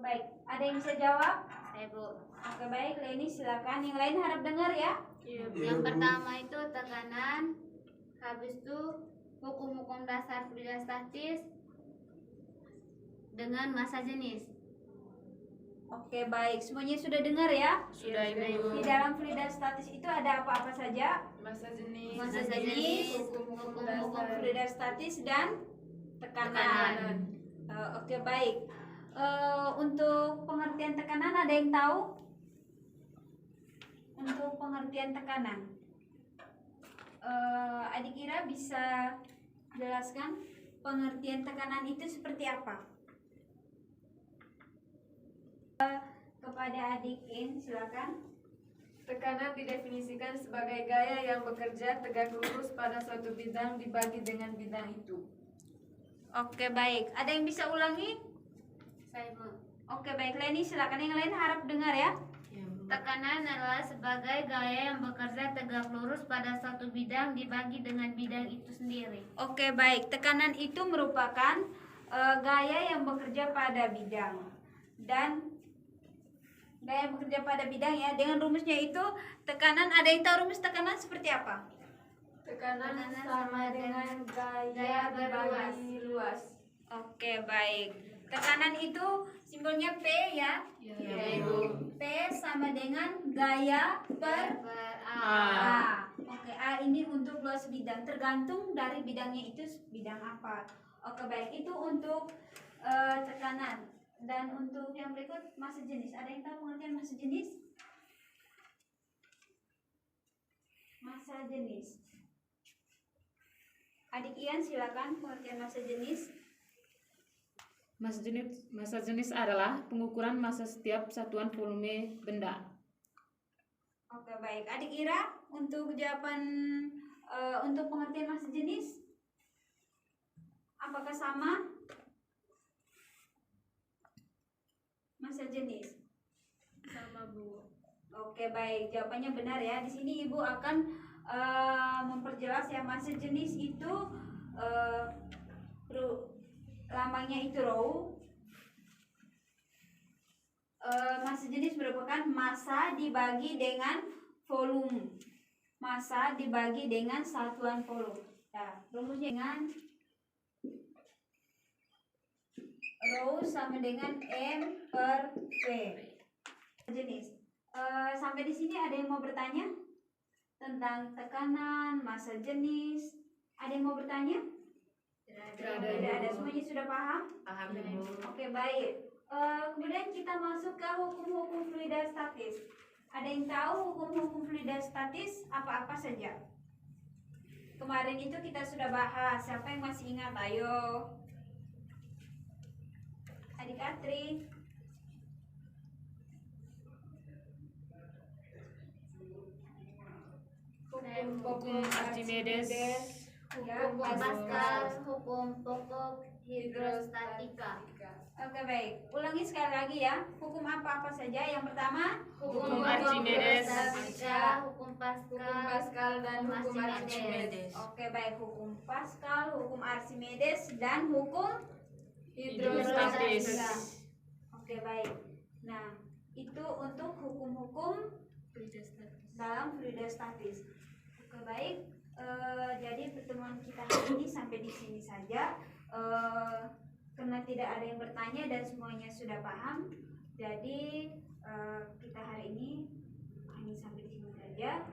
Baik, ada yang bisa jawab? Saya, Bu. Oke, baik, Leni silakan. Yang lain harap dengar ya. Yang pertama itu tekanan, habis itu hukum-hukum dasar fluida statis dengan massa jenis. Oke, baik. Semuanya sudah dengar ya? Sudah, Ibu. Di dalam fluida statis itu ada apa-apa saja? Massa jenis, Massa jenis, hukum-hukum fluida statis dan tekanan. Oke, baik. Untuk pengertian tekanan ada yang tahu? Untuk pengertian tekanan, Adik Ira bisa jelaskan pengertian tekanan itu seperti apa? Kepada Adik In, silakan. Tekanan didefinisikan sebagai gaya yang bekerja tegak lurus pada suatu bidang dibagi dengan bidang itu. Oke, baik. Ada yang bisa ulangi? Saya, Bu. Oke, baik. Leni silakan. Yang lain harap dengar ya. Tekanan adalah sebagai gaya yang bekerja tegak lurus pada suatu bidang dibagi dengan bidang itu sendiri. Oke, baik. Tekanan itu merupakan gaya yang bekerja pada bidang. Dan gaya yang bekerja pada bidang ya. Dengan rumusnya itu tekanan, ada yang tahu rumus tekanan seperti apa? Tekanan sama dengan gaya dibagi luas. Oke, baik. Tekanan itu simbolnya P ya. Ya, Ibu. P sama dengan gaya per A. A. Oke, A ini untuk luas bidang, tergantung dari bidangnya itu bidang apa. Oke, baik. Itu untuk tekanan. Dan untuk yang berikut massa jenis. Ada yang tahu pengertian massa jenis? Massa jenis. Adik Ian silakan pengertian massa jenis. Massa jenis adalah pengukuran massa setiap satuan volume benda. Oke, baik. Adik Ira, untuk jawaban untuk pengertian massa jenis, apakah sama? Massa jenis Sama, Bu. Oke, baik. Jawabannya benar ya. Di sini Ibu akan memperjelas ya, massa jenis itu lambangnya itu rho. Massa jenis merupakan massa dibagi dengan volume. Massa dibagi dengan satuan volume. Nah, rumusnya dengan rho sama dengan M per V. Jenis. Sampai di sini ada yang mau bertanya tentang tekanan, massa jenis? Ada yang mau bertanya? Tidak ada. Semuanya sudah paham? Paham, Ibu. Oke, baik. Kemudian kita masuk ke hukum-hukum fluida statis. Ada yang tahu hukum-hukum fluida statis apa-apa saja? Kemarin itu kita sudah bahas. Siapa yang masih ingat? Ayo. Adik Atri. Hukum Archimedes, Hukum Pascal, hukum pokok hidrostatika. Oke, baik. Ulangi sekali lagi ya. Hukum apa-apa saja? Yang pertama, Hukum Archimedes, Hukum Pascal, Pascal dan hukum Archimedes. Oke, baik. Hukum Pascal, hukum Archimedes, dan hukum Hidrostatis. Oke, baik. Nah, itu untuk hukum-hukum dalam fluida statis. Oke, baik. Jadi pertemuan kita hari ini sampai di sini saja. Karena tidak ada yang bertanya dan semuanya sudah paham, jadi kita hari ini hanya sampai di sini saja.